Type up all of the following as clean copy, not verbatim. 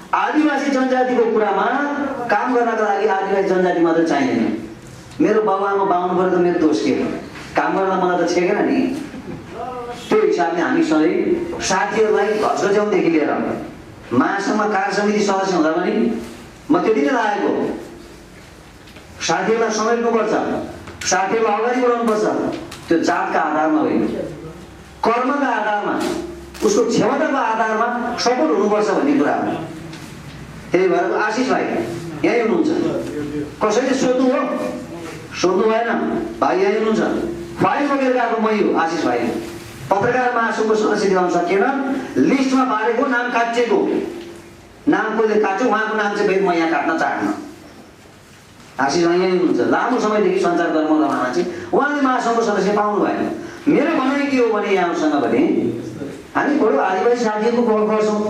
आदिवासी जनजातिको कुरामा काम गर्नका लागि आदिवासी जनजाति मात्र चाहिँदैन। मेरो बाबुआमा बाहुन पऱ्यो त मेरो दोष के हो? काम गर्न मलाई त छेकेन नि। त्यो हिसाबले हामी सधैँ साथीहरूलाई घचघच्याउदेखि लिएर महासङ्घमा कार्य समिति सदस्य हुँदा पनि म त्यति नै लागेको। साथीहरूलाई समेट्नुपर्छ, साथीहरूलाई अगाडि बढाउनुपर्छ। त्यो जातका आधारमा होइन, कर्मका आधारमा, उसको क्षमताको आधारमा सपोर्ट हुनुपर्छ भन्ने कुरा हो। त्यही भएर आशिष भाइ यहीँ हुनुहुन्छ, कसैले सोध्नु हो? सोध्नु भएन, भाइ यहीँ हुनुहुन्छ। फाइल लगेर गएको मै हो, आशिष भाइ। पत्रकार महासङ्घको सदस्य दिलाउन सकिएन, लिस्टमा बारेको नाम काटिएको, नाम कसले काट्यो उहाँको नाम चाहिँ फेरि म यहाँ काट्न चाहन्न। आशिष भाइ यहीँ हुनुहुन्छ, लामो समयदेखि सञ्चार कर्म गर्न मान्छे, उहाँले महासङ्घको सदस्य पाउनु भएन। मेरो भनाइ के हो भने यहाँसँग भने हामी बडो आदिवासी साथीहरूको कल गर्छौँ।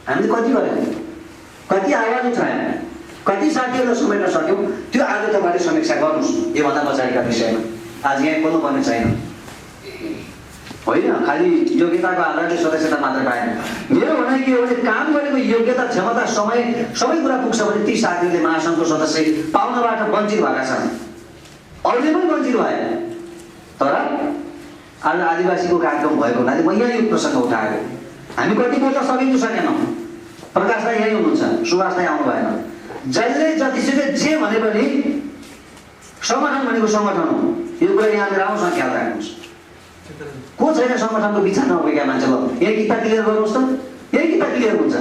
हामीले कति गऱ्यौँ, कति आवाज उठायौँ, कति साथीहरूलाई समेट्न सक्यौँ, त्यो आज तपाईँले समीक्षा गर्नुहोस्। योभन्दा पछाडिका विषयमा आज यहाँ बोल्नुपर्ने छैन, होइन खालि योग्यताको आधारले सदस्यता मात्र पाएन। मेरो भनाइ के हो भने काम गरेको योग्यता, क्षमता, समय सबै कुरा पुग्छ भने ती साथीहरूले महासङ्घको सदस्य पाउनबाट वञ्चित भएका छन्, अरूले पनि वञ्चित भए। तर आज आदिवासीको कार्यक्रम भएको हुनाले म यहाँ यो प्रसङ्ग उठाएको। हामी कति बोल्न सकिनु सकेनौँ। प्रकाश राई यहीँ हुनुहुन्छ, सुभाष राई आउनु भएन। जसले जतिसुकै जे भने पनि सङ्गठन भनेको सङ्गठन हो, यो कुरा यहाँले राम्रोसँग ख्याल राख्नुहोस्। को छैन सङ्गठनको विचार नभएका मान्छे हो, यही किता क्लियर गर्नुहोस् त, यही किता क्लियर हुन्छ।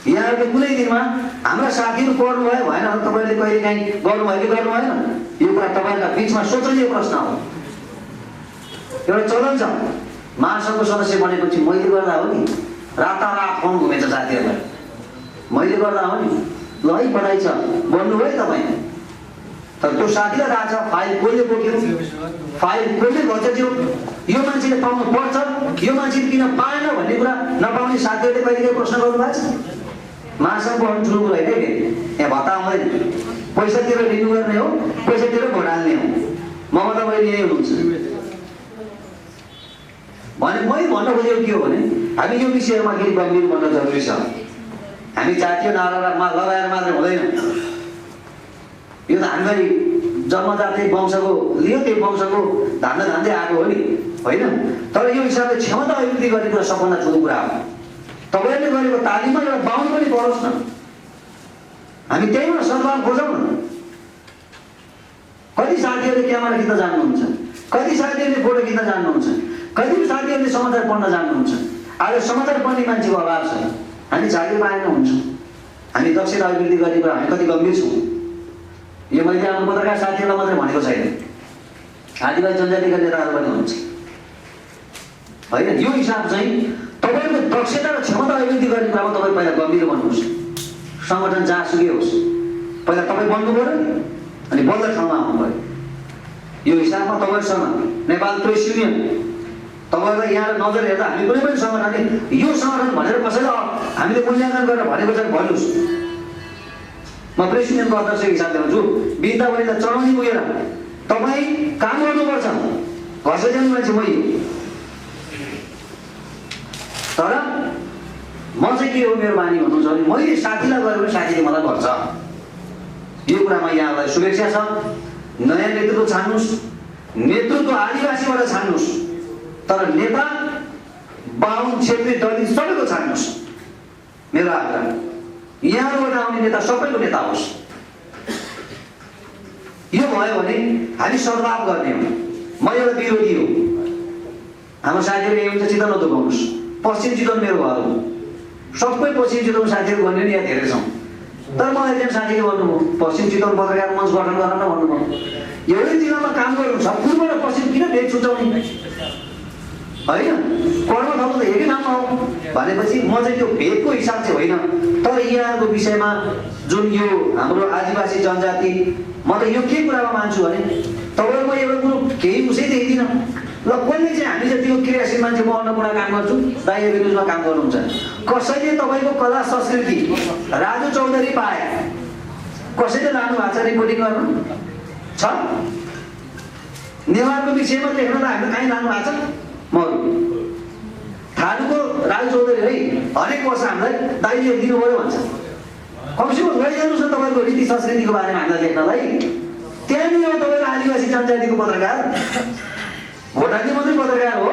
यहाँहरूले कुनै दिनमा हाम्रा साथीहरू पढ्नुभयो भएन, तपाईँहरूले कहिले काहीँ गर्नुभयो कि गर्नु भएन? यो कुरा तपाईँहरूका बिचमा सोचनीय प्रश्न हो। एउटा चलन छ, महासङ्घको सदस्य बनेपछि मैले गर्दा हो नि, रातारात फोन घुमेछ साथीहरूलाई, मैले गर्दा हो नि, ल है पढाइ छ भन्नुभयो तपाईँ। तर त्यो साथीलाई थाहा छ फाइल कसले बोक्यो, फाइल कसले घचेट्यो, यो मान्छेले पाउनु पर्छ, यो मान्छेले किन पाएन भन्ने कुरा नपाउने साथीहरूले कहिलेकाहीँ प्रश्न गर्नुभएको छ। महासङ्घ पढ्नु ठुलो कुरा होइन कि यहाँ भत्ता आउँदैन, पैसातिर रिन्यू गर्ने हो, पैसातिर भोट हाल्ने हो। ममता बहिनी यही हुनुहुन्छ भने मैले भन्न खोजेको के हो भने हामी यो विषयमा केही गम्भीर बन्न जरुरी छ। हामी जातीय नारा लगाएर मात्र हुँदैन। यो त हामीलाई जन्मजात वंशको लियो, त्यही वंशको धान्दै धान्दै आएको हो नि, होइन? तर यो हिसाबले क्षमता अभिवृद्धि गर्ने कुरा सबभन्दा ठुलो कुरा हो। तपाईँहरूले गरेको तालिममा एउटा बाहुन पनि परोस् न, हामी त्यहीबाट सद्भाव खोजौँ न। कति साथीहरूले क्यामेरा खिच्न जान्नुहुन्छ, कति साथीहरूले फोटो खिच्न जान्नुहुन्छ, कति साथीहरूले समाचार पढ्न जान्नुहुन्छ। आज समाचार पढ्ने मान्छेको अभाव छ, हामी जागिर पाएन हुन्छ। हामी दक्षता अभिवृद्धि गर्ने कुरा हामी कति गम्भीर छौँ। यो मैले आफ्नो पत्रकार साथीहरूलाई मात्रै भनेको छैन, आदिवासी जनजातिका नेताहरू पनि हुन्छ, होइन? यो हिसाब चाहिँ तपाईँको दक्षता र क्षमता अभिवृद्धि गर्ने कुरामा तपाईँ पहिला गम्भीर बन्नुहोस्। सङ्गठन जहाँसुकै होस्, पहिला तपाईँ बन्नु पऱ्यो अनि बल्ल ठाउँमा आउनु पऱ्यो। यो हिसाबमा तपाईँसँग नेपाल प्रेस युनियन, तपाईँहरूलाई यहाँ नजर हेर्दा हामी कुनै पनि सङ्गठनले यो सङ्गठन भनेर कसैलाई हामीले मूल्याङ्कन गरेर भनेको छ भन्नुहोस्। म प्रेस युनियनको अध्यक्षको हिसाबले भन्छु, बिन्दा बहिनीलाई चढाउने पुगेर तपाईँ काम गर्नुपर्छ, घरसे जानु मान्छे मै। तर म चाहिँ के हो मेरो बानी भन्नुहुन्छ भने मैले साथीलाई गऱ्यो भने साथीले मलाई गर्छ। यो कुरामा यहाँलाई शुभेच्छा छ। नयाँ नेतृत्व छान्नुहोस्, नेतृत्व आदिवासीबाट छान्नुहोस्, तर नेता बाहुन छेत्री दलित सबैको छान्नुहोस्। मेरो आग्रह यहाँबाट आउने नेता सबैको नेता होस्। यो भयो भने हामी सद्भाव गर्ने हो। म एउटा विरोधी हो, हाम्रो साथीहरू यही हुन्छ, चित्त नदुखाउनुहोस्। पश्चिम चितवन मेरो घर हो, सबै पश्चिम चितवन साथीहरू भन्यो नि यहाँ धेरै छौँ। तर मलाई एकजना साथीले भन्नुभयो पश्चिम चितवन पत्रकार मञ्च गठन गर्न न भन्नुभयो। एउटै जिल्लामा काम गर्नु छ, पूर्व र पश्चिम किन भेट छुट्याउने, होइन? कर्म ठाउँ त हेरी ठाउँमा हो भनेपछि म चाहिँ त्यो भेदको हिसाब चाहिँ होइन। तर यहाँको विषयमा जुन यो हाम्रो आदिवासी जनजाति, म त यो के कुरामा मान्छु भने तपाईँहरूको एउटा कुरो केही उसै देख्दिनँ। ल कसले चाहिँ हामी जतिको क्रियाशील मान्छे, म अन्नपूर्ण काम गर्छु, दाइ एभिन्यूजमा काम गर्नुहुन्छ, कसैले तपाईँको कला संस्कृति राजु चौधरी पाए, कसैले लानु भएको छ रिपोर्टिङ गर्नु छ? नेवारको विषयमा लेख्न त हामीले कहीँ लानु भएको छ? म थारूको राजु चौधरी है हरेक वर्ष हामीलाई दाइले दिनु पर्यो भन्छ। कमसेकम गइदिनुहोस् न तपाईँको रीति संस्कृतिको बारेमा हामीलाई लेख्नलाई। त्यहाँनिर तपाईँको आदिवासी जनजातिको पत्रकार भोटाकी मात्रै पत्रकार हो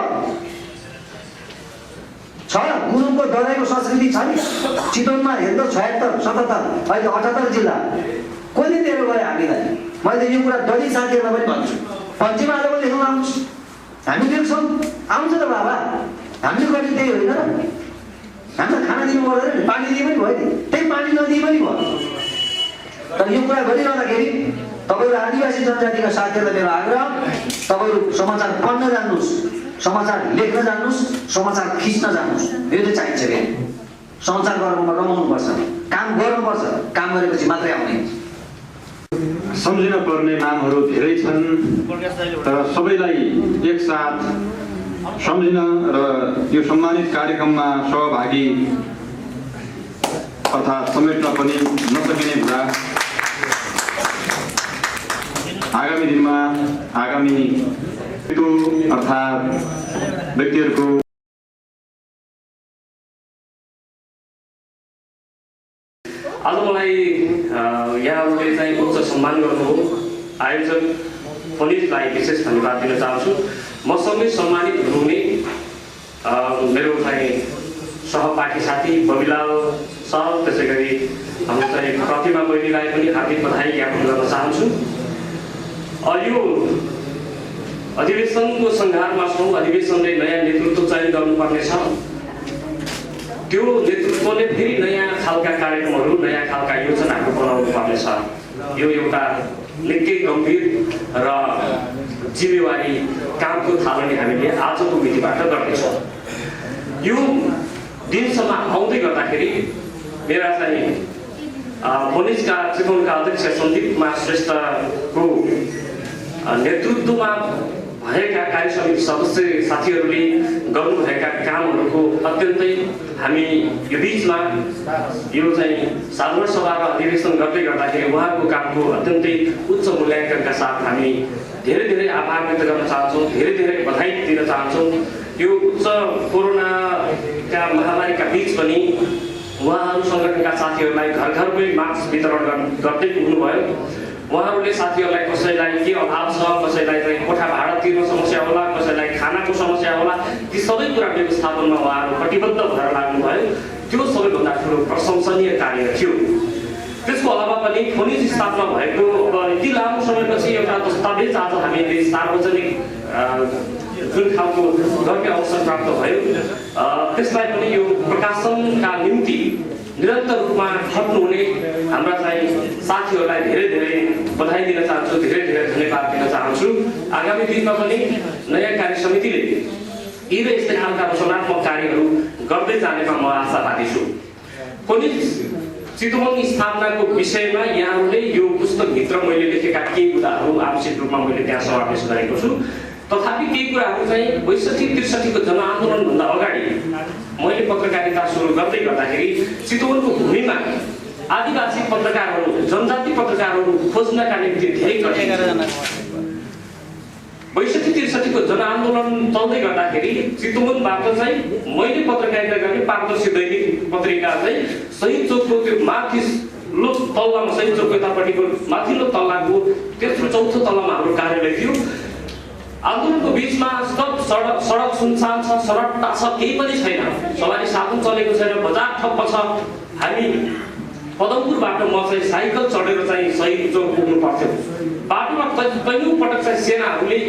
छ। गुरुङको दराईको संस्कृति छ नि चितवनमा हेर्दा 76, 77, अहिले 78 जिल्ला कसले दिएर गयो हामीलाई। मैले यो कुरा दलित साथीहरूलाई पनि भन्छु, पञ्चेमाले पनि लेख्न आउँछ, हामी लेख्छौँ, आउँछ त बाबा, हामीले गर्ने त्यही होइन र। हामीलाई खाना दिनु पर्दैन, पानी दिए पनि भयो नि, त्यही पानी नदिए पनि भयो। तर यो कुरा गरिरहँदाखेरि तपाईँहरू आदिवासी जनजातिका साथीहरूलाई मेरो आग्रह, तपाईँहरू समाचार पढ्न जान्नुहोस्, समाचार लेख्न जान्नुहोस्, समाचार खिच्न जान्नुहोस्। यो चाहिँ चाहिन्छ फेरि। समाचार गर्नुमा रमाउनुपर्छ, काम गर्नुपर्छ, काम गरेपछि मात्रै आउने। सम्झिन पर्ने नामहरू धेरै छन्, तर सबैलाई एकसाथ सम्झिन र यो सम्मानित कार्यक्रममा सहभागी अर्थात् समेट्न पनि नसकिने कुरा आगामी दिनमा आगामी अर्थात् व्यक्तिहरूको आज मलाई यहाँहरूले चाहिँ उच्च सम्मान गर्नुभयो। आयोजक पुलिसलाई विशेष धन्यवाद दिन चाहन्छु। मसँगै सम्मानित हुनुहुने मेरो चाहिँ सहपाठी साथी बबिलाल सर, त्यसै गरी हाम्रो चाहिँ प्रतिमा बहिनीलाई पनि हार्दिक बधाई ज्ञापन गर्न चाहन्छु। यो अधिवेशनको सङ्घारमा छौँ। अधिवेशनले नयाँ नेतृत्व चयन गर्नुपर्ने छ। त्यो नेतृत्वले फेरि नयाँ खालका कार्यक्रमहरू, नयाँ खालका योजनाहरू बनाउनु पर्नेछ। यो एउटा निकै गम्भीर र जिम्मेवारी कामको थालनी हामीले आजको मितिबाट गर्दैछौँ। यो दिनसम्म आउँदै गर्दाखेरि मेरा चाहिँ पुलिसका चितवनका अध्यक्ष सन्दीप कुमार श्रेष्ठको नेतृत्वमा भएका कार्य समिति सदस्य साथीहरूले गर्नुभएका कामहरूको अत्यन्तै हामी यो बिचमा यो चाहिँ साधारण सभा र अधिवेशन गर्दै गर्दाखेरि उहाँको कामको अत्यन्तै उच्च मूल्याङ्कनका साथ हामी धेरै धेरै आभार व्यक्त गर्न चाहन्छौँ, धेरै धेरै बधाई दिन चाहन्छौँ। यो उच्च कोरोनाका महामारीका बिच पनि उहाँहरू सङ्गठनका साथीहरूलाई घर घरमै मास्क वितरण गर्दै पुग्नुभयो। उहाँहरूले साथीहरूलाई कसैलाई के अभाव छ, कसैलाई चाहिँ कोठा भाडा तिर्न समस्या होला, कसैलाई खानाको समस्या होला, ती सबै कुरा व्यवस्थापनमा उहाँहरू कटिबद्ध भएर लाग्नुभयो। त्यो सबैभन्दा ठुलो प्रशंसनीय कार्य थियो। त्यसको अलावा पनि खनिज स्थापना भएको यति लामो समयपछि एउटा दस्तावेज आज हामीले सार्वजनिक जुन खालको गर्ने अवसर प्राप्त भयो, त्यसलाई पनि यो प्रकाशनका निम्ति निरन्तर रूपमा खट्नुहुने हाम्रा चाहिँ साथीहरूलाई धेरै धेरै बधाई दिन चाहन्छु, धेरै धेरै धन्यवाद दिन चाहन्छु। आगामी दिनमा पनि नयाँ कार्य समितिले यी र यस्तै खालका रचनात्मक कार्यहरू गर्दै जानेमा म आशावादी छु। खनिज चितवन स्थापनाको विषयमा यहाँहरूले यो पुस्तकभित्र मैले लेखेका केही कुराहरू आवश्यक रूपमा मैले त्यहाँ समावेश गरेको छु। तथापि केही कुराहरू चाहिँ 62-63 को जनआन्दोलनभन्दा अगाडि मैले पत्रकारिता सुरु गर्दै गर्दाखेरि चितवनको भूमिमा आदिवासी पत्रकारहरू, जनजाति पत्रकारहरू खोज्नका निम्ति धेरै कठिन 62-63 को जनआन्दोलन चल्दै गर्दाखेरि चितवनबाट चाहिँ मैले पत्रकारिता गर्ने पारदर्शी दैनिक पत्रिका चाहिँ शहीद चोकको त्यो माथिल्लो तल्लामा, शहीद चोकको यतापट्टिको माथिल्लो तल्लाको तेस्रो चौथो तल्लामा हाम्रो कार्यालय थियो। आन्दोलनको बिचमा सडक सुनसान छ, सडकटा छ, केही पनि छैन, सवारी साधन चलेको छैन, बजार ठप्प छ। हामी पदमपुरबाट म चाहिँ साइकल चढेर चाहिँ शहीद चौक पुग्नु पर्थ्यो। बाटोमा कैयौँ पटक चाहिँ सेनाहरूले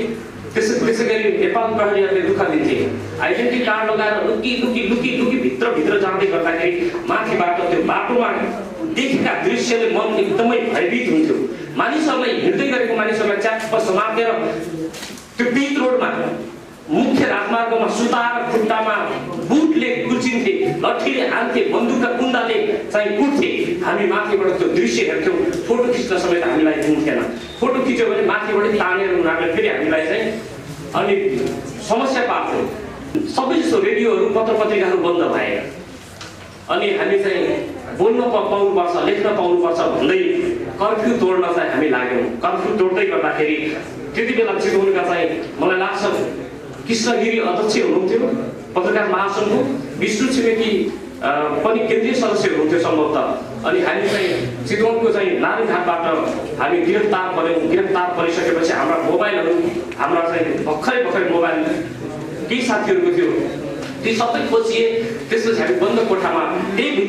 त्यसै गरी नेपाल प्रहरीहरूले दुःख दिन्थे। आइडेन्टिटी कार्ड लगाएर लुकी भित्र जाँदै गर्दाखेरि माथिबाट त्यो बाटोमा देखेका दृश्यले मन एकदमै भयभीत हुन्थ्यो। मानिसहरूलाई हिँड्दै गरेको मानिसहरूलाई च्याप्प समातेर त्यो बीच रोडमा मुख्य राजमार्गमा सुताएर खुट्टामा बुटले कुल्चिन्थे, लठीले हान्थे, बन्दुकका कुण्डाले चाहिँ कुट्थे। हामी माथिबाट त्यो दृश्य हेर्थ्यौँ। फोटो खिच्न समेत हामीलाई दिन्थेन। फोटो खिच्यो भने माथिबाट तानेर उनीहरूले फेरि हामीलाई चाहिँ अनि समस्या पार्थ्यो। सबै जस्तो रेडियोहरू, पत्र पत्रिकाहरू बन्द भए अनि हामी चाहिँ बोल्न पाउनुपर्छ, लेख्न पाउनुपर्छ भन्दै कर्फ्यू तोड्न चाहिँ हामी लाग्यौँ। कर्फ्यू तोड्दै गर्दाखेरि त्यति बेला चितवनका चाहिँ मलाई लाग्छ कृष्णगिरी अध्यक्ष हुनुहुन्थ्यो पत्रकार महासङ्घको, विष्णु छिमेकी पनि केन्द्रीय सदस्यहरू हुन्थ्यो सम्भवतः। अनि हामी चाहिँ चितवनको चाहिँ नारायणघाटबाट हामी गिरफ्तार परिसकेपछि हाम्रा मोबाइलहरू हाम्रा चाहिँ भर्खरै मोबाइल केही साथीहरूको थियो, ती सबै खोजिए। त्यसपछि हामी बन्द कोठामा यही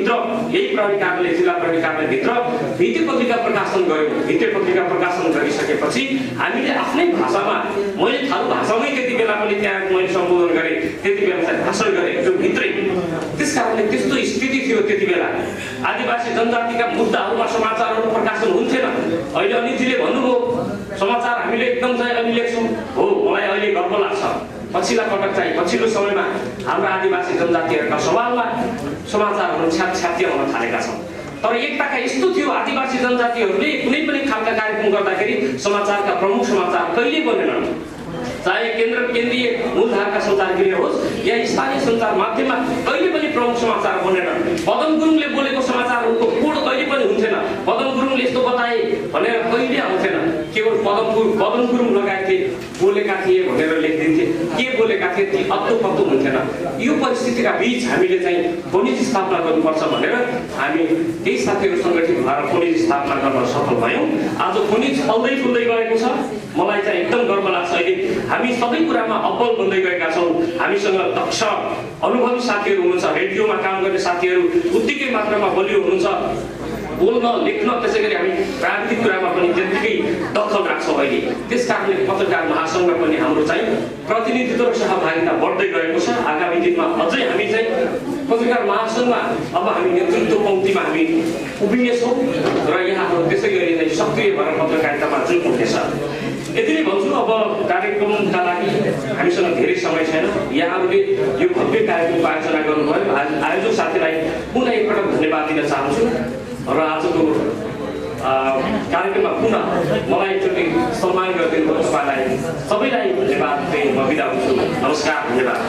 प्रहरी कार्यालय जिल्ला प्रहरी कार्यालयभित्र भित्ते पत्रिका प्रकाशन गऱ्यौँ। भित्ते पत्रिका प्रकाशन गरिसकेपछि हामीले आफ्नै भाषामा, मैले थालु भाषामै त्यति बेला पनि त्यहाँ मैले सम्बोधन गरेँ, त्यति बेला चाहिँ भाषण गरेँ जो भित्रै। त्यस कारणले त्यस्तो स्थिति थियो त्यति बेला। आदिवासी जनजातिका मुद्दाहरूमा समाचारहरू प्रकाशन हुन्थेन। अहिले अनितजीले भन्नुभयो समाचार हामीले एकदम चाहिँ अहिले लेख्छौँ, हो मलाई अहिले गर्व लाग्छ। पछिल्ला पटक चाहिँ पछिल्लो समयमा हाम्रा आदिवासी जनजातिहरूका सवालमा समाचारहरू छ्याप्छ्याप्ती हुन थालेका छन्। तर एकताका यस्तो थियो, आदिवासी जनजातिहरूले कुनै पनि खालका कार्यक्रम गर्दाखेरि समाचारका प्रमुख समाचार कहिले बनेनन्। चाहे केन्द्रीय मूलधारका सञ्चार गृह होस् या स्थानीय सञ्चार माध्यममा कहिले पनि प्रमुख समाचार बनेनन्। पदम गुरुङले बोलेको समाचारहरूको कोड कहिले पनि हुन्थेन। पदम गुरुङले यस्तो बताए भनेर कहिले आउँथेन। केवल पदम गुरुङ लगायतले बोलेका थिए भनेर लेखिदिन्थे। के बोलेका थिए ती अत्तो पत्तो हुन्थेन। यो परिस्थितिका बीच हामीले चाहिँ फोनिज स्थापना गर्नुपर्छ भनेर हामी केही साथीहरू सङ्गठित भएर फोनिज स्थापना गर्न सफल भयौँ। आज फोनिज फल्दै फुल्दै गएको छ। मलाई चाहिँ एकदम गर्व लाग्छ। अहिले हामी सबै कुरामा अब्बल बन्दै गएका छौँ। हामीसँग दक्ष अनुभवी साथीहरू हुनुहुन्छ, रेडियोमा काम गर्ने साथीहरू उत्तिकै मात्रामा बलियो हुनुहुन्छ, बोल्न लेख्न, त्यसै गरी हामी प्राविधिक कुरामा पनि त्यत्तिकै दखल राख्छौँ अहिले। त्यस कारणले पत्रकार महासङ्घमा पनि हाम्रो चाहिँ प्रतिनिधित्व र सहभागिता बढ्दै गएको छ। आगामी दिनमा अझै हामी चाहिँ पत्रकार महासङ्घमा अब हामी नेतृत्व पङ्क्तिमा हामी उभिनेछौँ र यहाँहरू त्यसै गरी चाहिँ सक्रिय भएर पत्रकारितामा जुट्नुहुनेछ। यति नै भन्छु। अब कार्यक्रमका लागि हामीसँग धेरै समय छैन। यहाँहरूले यो भव्य कार्यक्रमको आयोजना गर्नुभयो। आयोजक साथीलाई पुनः एकपटक धन्यवाद दिन चाहन्छु र आजको कार्यक्रममा पुनः मलाई एकचोटि सम्मान गरिदिनु भयो। तपाईँलाई सबैलाई धन्यवाद दिँदै म बिदा हुन्छु। नमस्कार, धन्यवाद।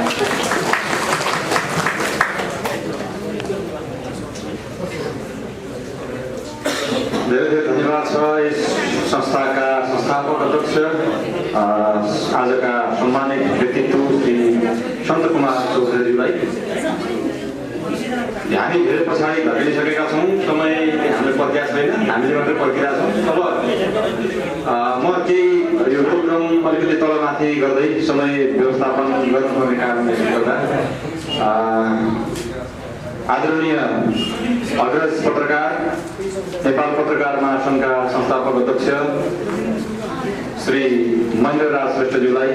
धेरै धन्यवाद छ यस संस्थाका संस्थापक अध्यक्ष आजका सम्मानित व्यक्तित्व श्री सन्त कुमार चौधरीज्यूलाई। हामी धेरै पछाडि धकेलिसकेका छौँ। समय हामीले पर्खिएको छैन, हामीले मात्रै पर्खिरहेका छौँ। अब म केही यो प्रोग्राम अलिकति तलमाथि गर्दै समय व्यवस्थापन गर्नुपर्ने कारणले गर्दा आदरणीय अग्रज पत्रकार, नेपाल पत्रकार महासङ्घका संस्थापक अध्यक्ष श्री महेन्द्रराज श्रेष्ठज्यूलाई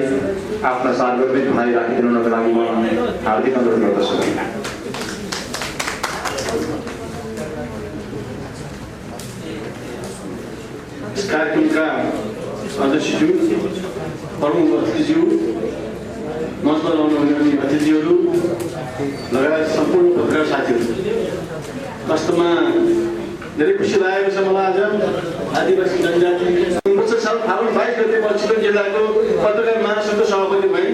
आफ्ना सार्वजनिक भनाइ राखिदिनुको लागि म हार्दिक अनुरोध गर्दछु। इस कार्यक्रमका अध्यक्षज्यू, प्रमुख अतिथिज्यू, मञ्चमा रहनुहुने अतिथिहरू लगायत सम्पूर्ण पत्रकार साथीहरू, वास्तवमा धेरै खुसी लागेको छ मलाई। आज आदिवासी जनजाति साल फागुन 22 गते म चितवन जिल्लाको पत्रकार महासङ्घको सभापति भएँ।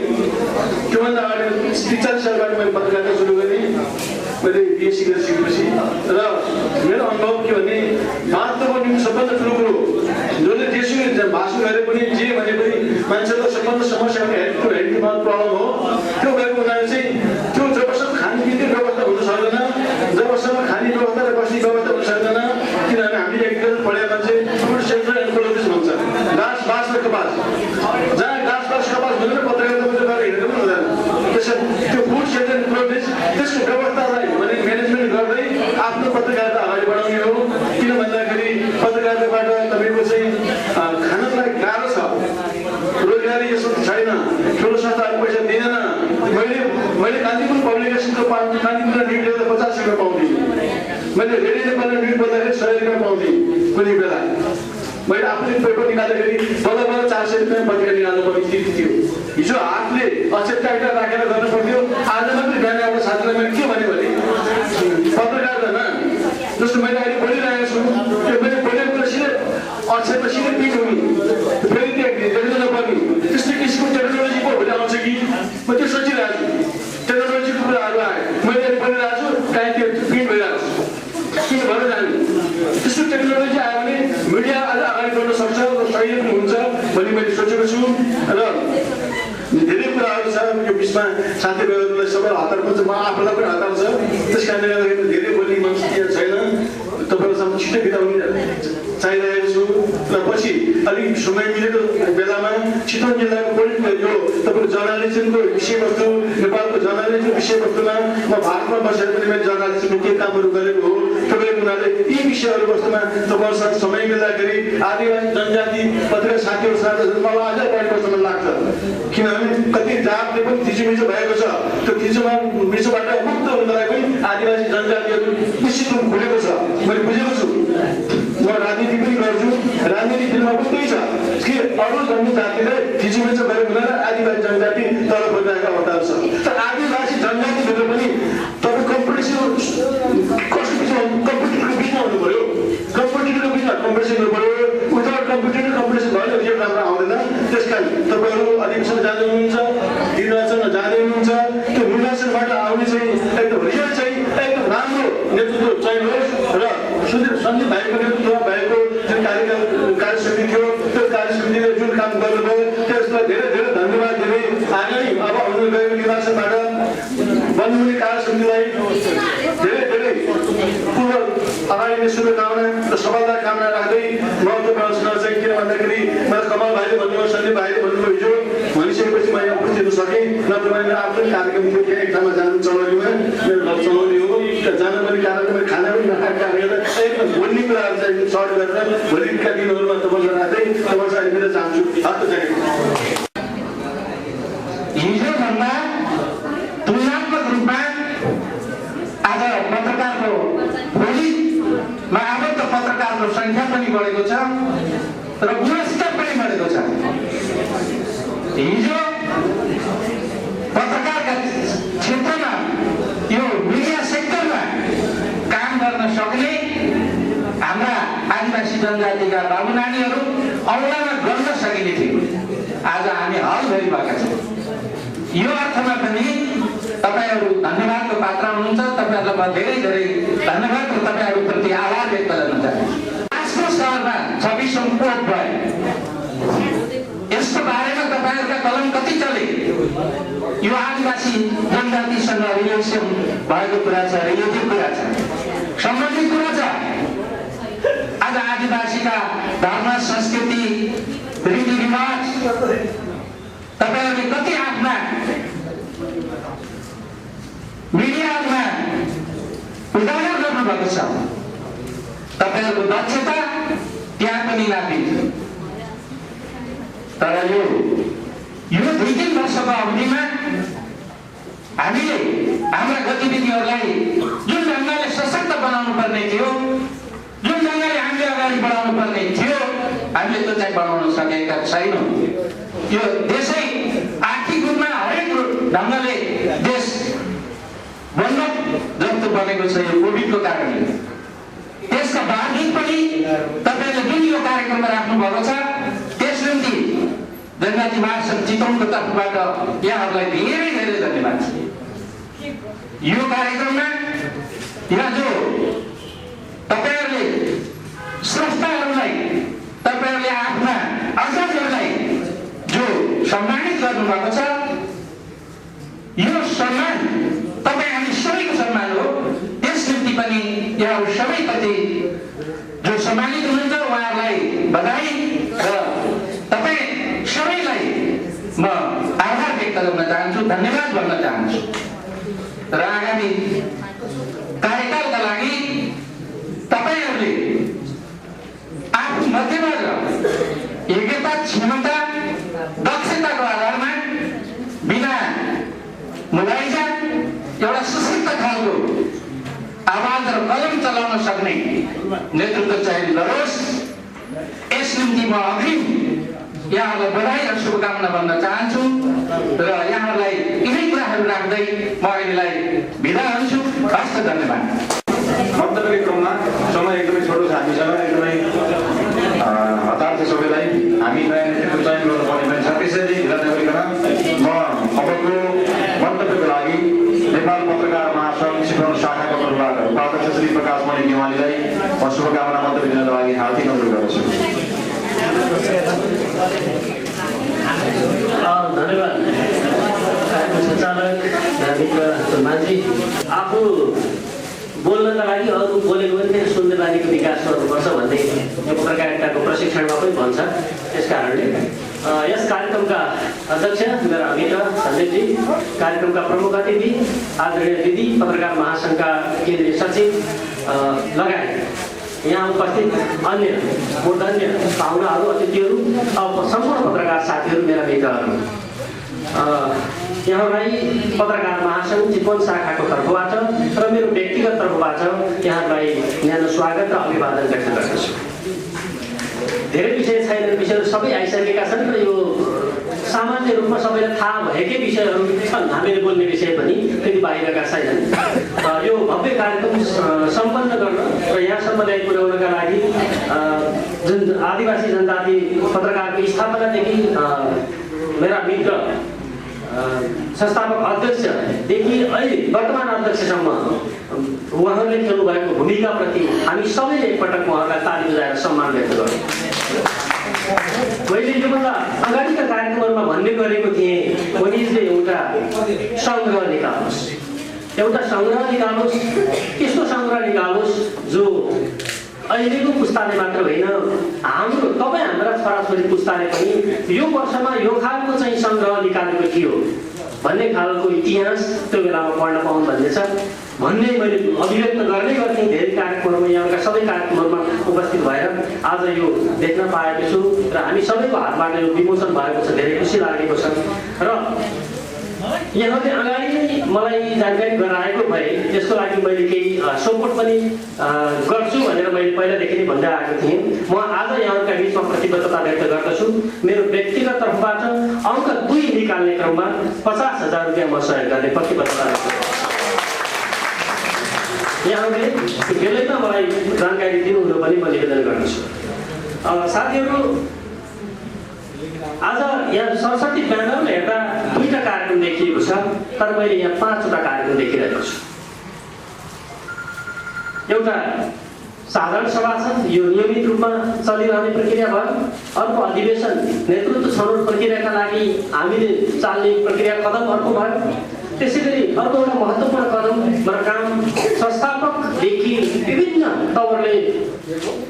त्योभन्दा अगाडि 43 साल अगाडि मैले पत्रकारिता सुरु गरेँ। मैले बिएससी गरिसकेपछि र मेरो अनुभव के भने वास्तवमा सबभन्दा ठुलो कुरो जसले जेसुकै भाषण गरे पनि जे भने पनि मान्छेको सबभन्दा समस्याको हेल्थमा प्रब्लम हो। त्यो भएको हुनाले चाहिँ त्यो जबसम्म खानपिनको व्यवस्था हुन सक्दैन, जबसम्म खाने व्यवस्था र बस्ने व्यवस्था हुन सक्दैन। किनभने हामीले एग्रिकल्चर पढेका मान्छे फुड सेक्टर एन्कोलोजिस्ट भन्छ, घाँस बाँस र कपास। जहाँ घाँस बाँस कपास भनेर पत्रकारिता गरेर हिँडेको पनि हुँदैन। त्यसैले त्यो फुड सेक्टर एन्कोलोजिस्ट त्यसको व्यवस्थालाई भने म्यानेजमेन्ट गर्दै आफ्नो पत्रकारिता अगाडि बढाउने हो। किन भन्दाखेरि पत्रकारिताबाट तपाईँको चाहिँ खानलाई गाह्रो छ, रोजगारी यसो छैन, ठुलो संस्थाहरू पैसा दिँदैन। मैले कान्तिपुर पब्लिकेसनको कान्तिपुर न्युज लेख्दा 50 रुपियाँ पाउँथेँ। मैले रेडियो नेपालमा न्युज बोल्दाखेरि 100 रुपियाँ पाउँथेँ कुनै बेला। मैले आफूले पेपर निकाल्दाखेरि बल्ल 400 रुपियाँ पत्रिका निकाल्नु पर्ने स्थिति थियो। हिजो हातले अचेप्टा राखेर गर्नु पर्थ्यो। आज मात्रै बिहान एउटा साथीलाई मैले के भने पत्रकारितामा जस्तो मैले अहिले बोलिरहेको छु, त्यो मैले बोलेको कुरा सिधै अक्षरमा सिधै पिट हुने, फेरि देख्नु नपर्ने त्यस्तो किसिमको टेक्नोलोजी पो भोलि आउँछ कि म त्यो सोचिरहेको छु। टेक्नोलोजीको कुराहरू आयो, मैले बोलिरहेको छु, काहीँ त्यो प्रिन्ट भइरहेको छु, किन भएर जाने। त्यस्तो टेक्नोलोजी आयो भने मिडिया अझ अगाडि बढ्न सक्छ र सही पनि हुन्छ भन्ने मैले सोचेको छु। र धेरै कुराहरू छ, यो बिचमा साथीभाइहरूलाई सबै हतार पर्छ, म आफूलाई पनि हतार छ। त्यस कारणले गर्दाखेरि धेरै बोल्ने मनस्थिति छैन। तपाईँहरूसँग छिटो बिताउने चाहिरहेको छु र पछि अलिक समय मिलेको बेलामा चितवन जिल्लाको यो तपाईँको जर्नलिजमको विषयवस्तु, नेपालको जर्नलिजम विषयवस्तुमा म भारतमा बसेर पनि मैले जर्नलिजमको के कामहरू गरेको हो, तपाईँको हुनाले यी विषयहरू वस्तुमा तपाईँहरूसँग समय मिल्दाखेरि आदिवासी जनजाति पत्रकार साथीहरूसँग मलाई अझै बढ्नुपर्छ लाग्छ। किनभने कति जातले पनि थिचोमिचो भएको छ, त्यो मिचोबाट मुक्त हुनुको लागि पनि आदिवासी जनजातिहरू निश्चित रूप खुलेको छ। मैले बुझेको छु। म राजनीति पनि गर्छु, राजनीति फिल्डमा पनि त्यही छ कि अरू जनजातिले थिचोमिचो गरेको हुँदैन, आदिवासी जनजाति तल बजाएको अवतार छ। तर आदिवासी जनजातिभित्र पनि तपाईँ कम्पिटिटरको बिचमा हुनु पर्यो। कम्पिटिटरको बिचमा कम्पिटिसन हुनु पर्यो। विदाउट कम्पिटिटर कम्पिटिसन भयो रिजल्ट राम्रो आउँदैन। त्यस कारण तपाईँहरू अधिवेशन जाँदै हुनुहुन्छ, निर्वाचनमा जाँदै हुनुहुन्छ, त्यो निर्वाचनबाट आउने चाहिँ एकदम रिजल्ट चाहिँ एकदम राम्रो नेतृत्व चाहिँ होस् र सन्दीप भाइको नेतृत्वमा भएको जुन कार्यसमिति थियो, त्यो कार्यसमितिले जुन काम गर्नुभयो त्यसलाई धेरै धेरै धन्यवाद दिँदै आगामी अब आउनु गएको निर्वाचनबाट बन्नुहुने कार्यसमितिलाई धेरै धेरै पूर्व अगाडि नै शुभकामना र सफलता कामना राख्दै म तपाईँहरूसँग चाहिँ किन भन्दाखेरि मलाई कमल भाइले भन्नुभयो, सन्दीप भाइले भन्नुभयो हिजो भनिसकेपछि म यहाँ उपस्थित हुन सकेँ। नत्र मैले आफ्नो कार्यक्रम थियो कि एक ठाउँमा जानु चलाउनेमा मेरो घर चलाउने हो, जान पनि कार्यक्रम खाना पनि नखाएको कारणले एकदम बोल्ने कुराहरू चाहिँ सर्ट गरेर भोलिका दिनहरूमा तपाईँलाई राख्दै तपाईँसँग अहिले चाहन्छु। हस्त चाहिँ हिजोभन्दा तुलनात्मक रूपमा आज पत्रकारको भोलिमा आबद्ध पत्रकारको सङ्ख्या पनि बढेको छ र गुणस्तर पनि बढेको छ। हिजो पत्रकारका क्षेत्रमा यो मिडिया सेक्टरमा काम गर्न सक्ने हाम्रा आदिवासी जनजातिका बाबु नानीहरू औँलामा गर्न सकिने थियो। आज हामी हल भइरहेका छौँ। यो अर्थमा पनि तपाईँहरू धन्यवादको पात्र हुनुहुन्छ। तपाईँहरूलाई म धेरै धेरै धन्यवाद र तपाईँहरूप्रति आभार व्यक्त गर्न चाहन्छु। आफ्नो सहरमा 26औं कोट भयो, यसको बारेमा तपाईँहरूका कलम कति चले? यो आदिवासी जनजातिसँग रिलेसन भएको कुरा छ, रिलेटिभ कुरा छ, सम्बन्धित कुरा छ। आज आदिवासीका धर्म, संस्कृति, रीतिरिवाज तपाईँहरूले कति आफ्ना मिडियामा उजागर गर्नुभएको छ। तपाईँहरूको दक्षता त्यहाँ पनि नापिन्छ। तर यो 2-3 वर्षको अवधिमा हामीले हाम्रा गतिविधिहरूलाई जुन ढङ्गले सशक्त बनाउनु पर्ने थियो, जुन ढङ्गले हामीले अगाडि बढाउनु पर्ने थियो, हामीले त्यो चाहिँ बनाउन सकेका छैनौँ। यो देशै आर्थिक रूपमा हरेक ढङ्गले देश बन्द जस्तो बनेको छ यो कोभिडको कारणले। त्यसका बावजुद पनि तपाईँले जुन यो कार्यक्रम राख्नु भएको छ त्यस निम्ति जनजाति महासङ्घ चितवनको तर्फबाट यहाँहरूलाई धेरै धेरै धन्यवाद छ। यो कार्यक्रममा यहाँ जो तपाईँहरूले स्रष्टाहरूलाई, तपाईँहरूले आफ्ना अग्रजहरूलाई जो सम्मानित गर्नुभएको छ, यो सम्मान तपाईँ हामी सबैको सम्मान हो। त्यस निम्ति पनि यहाँ सबैप्रति जो सम्मानित हुनुहुन्छ उहाँहरूलाई बधाई र तपाईँ सबैलाई म आभार व्यक्त गर्न चाहन्छु, धन्यवाद भन्न चाहन्छु। र आगामी कार्यकालका लागि तपाईँहरूले आफ्नो मध्यबाट योग्यता, क्षमता, दक्षताको आधारमा बिना मुलाइजा एउटा सशक्त खालको आवाज र कलम चलाउन सक्ने नेतृत्व चाहिँ गरोस्। यस निम्ति म अग्रिम यहाँहरूलाई बधाई र शुभकामना भन्न चाहन्छु र यहाँहरूलाई यिनै कुराहरू राख्दै म अहिलेलाई बिदा हुन्छु। हस्त धन्यवाद। मन्तव्यको क्रममा समय एकदमै छोटो छ, हामीसँग एकदमै हतार छ सबैलाई। हामी नयाँ नेतृत्व चयन गर्नुपर्ने पनि छ। त्यसैले ढिला नगरिकन म अबको मन्तव्यको लागि नेपाल पत्रकार महासङ्घ चितवन शाखाको तर्फबाट उपाध्यक्ष श्री प्रकाश मणि नेवालीलाई म शुभकामना मन्तव्य दिनको लागि हार्दिक अनुरोध गर्दछु। धन्यवाद। संयोजक मित्र मान्छे आफू बोल्नका लागि अरू बोलेको पनि फेरि सुन्ने बानीको विकास गर्नुपर्छ भन्ने यो पत्रकारिताको प्रशिक्षणमा पनि भन्छ। त्यस कारणले यस कार्यक्रमका अध्यक्ष मेरा मित्र सञ्जयजी, कार्यक्रमका प्रमुख अतिथि आदरणीय दिदी, पत्रकार महासङ्घका केन्द्रीय सचिव लगायत यहाँ उपस्थित अन्य मूर्धन्य पाहुनाहरू, अतिथिहरू, सम्पूर्ण पत्रकार साथीहरू, मेरा मित्रहरू, यहाँलाई पत्रकार महासङ्घ चितवन शाखाको तर्फबाट र मेरो व्यक्तिगत तर्फबाट यहाँलाई न्यानो स्वागत र अभिवादन व्यक्त गर्दछु। धेरै विषय छैनन्, विषयहरू सबै आइसकेका छन् र यो सामान्य रूपमा सबैलाई थाहा भएकै विषयहरू छन्। हामीले बोल्ने विषय पनि फेरि बाहिरका छैनन्। यो भव्य कार्यक्रम सम्पन्न गर्न र यहाँसम्म ल्याइ पुर्याउनका लागि जुन आदिवासी जनजाति पत्रकारको स्थापनादेखि मेरा मित्र संस्थापक अध्यक्षदेखि अहिले वर्तमान अध्यक्षसम्म उहाँहरूले खेल्नुभएको भूमिकाप्रति हामी सबैले एकपटक उहाँहरूलाई ताली बजाएर सम्मान व्यक्त गर्छौँ। मैले योभन्दा अगाडिका कार्यक्रमहरूमा भन्ने गरेको थिएँ, पोलिसले एउटा सङ्ग्रह निकालोस्, एउटा सङ्ग्रह निकालोस्, त्यस्तो सङ्ग्रह निकालोस् जो अहिलेको पुस्ताले मात्र होइन, हाम्रो तपाईँ हाम्रा छोराछोरी पुस्ताले पनि यो वर्षमा यो खालको चाहिँ सङ्ग्रह निकालेको थियो भन्ने खालको इतिहास त्यो बेलामा पढ्न पाउनु भन्ने छ भन्ने मैले अभिव्यक्त गर्दै गर्थेँ। धेरै कार्यक्रमहरूमा, यहाँका सबै कार्यक्रमहरूमा उपस्थित भएर आज यो देख्न पाएको छु र हामी सबैको हातबाट यो विमोचन भएको छ। धेरै खुसी लागेको छ र यहाँले अगाडि नै मलाई जानकारी गराएको भए त्यसको लागि मैले केही सपोर्ट पनि गर्छु भनेर मैले पहिलादेखि नै भन्दै आएको थिएँ। म आज यहाँका बिचमा प्रतिबद्धता व्यक्त गर्दछु। मेरो व्यक्तिगत तर्फबाट अङ्क 2 निकाल्ने क्रममा 50,000 रुपियाँ म सहयोग गर्ने प्रतिबद्धता व्यक्त गर्छु। यहाँले बेलैमा मलाई जानकारी दिनुहुन पनि म निवेदन गर्दछु। साथीहरू, आज यहाँ 67 ब्यानरमा हेर्दा 2टा कार्यक्रम देखिएको छ, तर मैले यहाँ 5वटा कार्यक्रम देखिरहेको छु। एउटा साधारण सभा छ, यो नियमित रूपमा चलिरहने प्रक्रिया भयो। अर्को अधिवेशन नेतृत्व छनौट प्रक्रियाका लागि हामीले चाल्ने प्रक्रिया कदम अर्को भयो। त्यसै गरी अर्को एउटा महत्त्वपूर्ण कदम र काम संस्थापकदेखि विभिन्न तवरले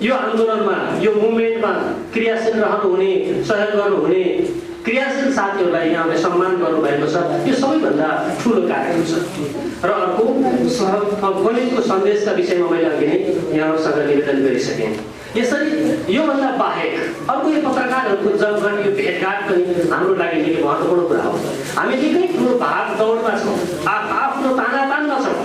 यो आन्दोलनमा, यो मुभमेन्टमा क्रियाशील रहनुहुने, सहयोग गर्नुहुने क्रियाशील साथीहरूलाई यहाँले सम्मान गर्नुभएको छ। यो सबैभन्दा ठुलो कार्यक्रम छ। र अर्को पोलिसको सन्देशका विषयमा मैले अघि नै यहाँहरूसँग निवेदन गरिसकेँ। यसरी योभन्दा बाहेक अर्को यो पत्रकारहरूको जमघट, यो भेटघाट पनि हाम्रो लागि निकै महत्त्वपूर्ण कुरा हो। हामी निकै ठुलो भाग दौडमा छौँ, आफ्नो तानातानमा छौँ,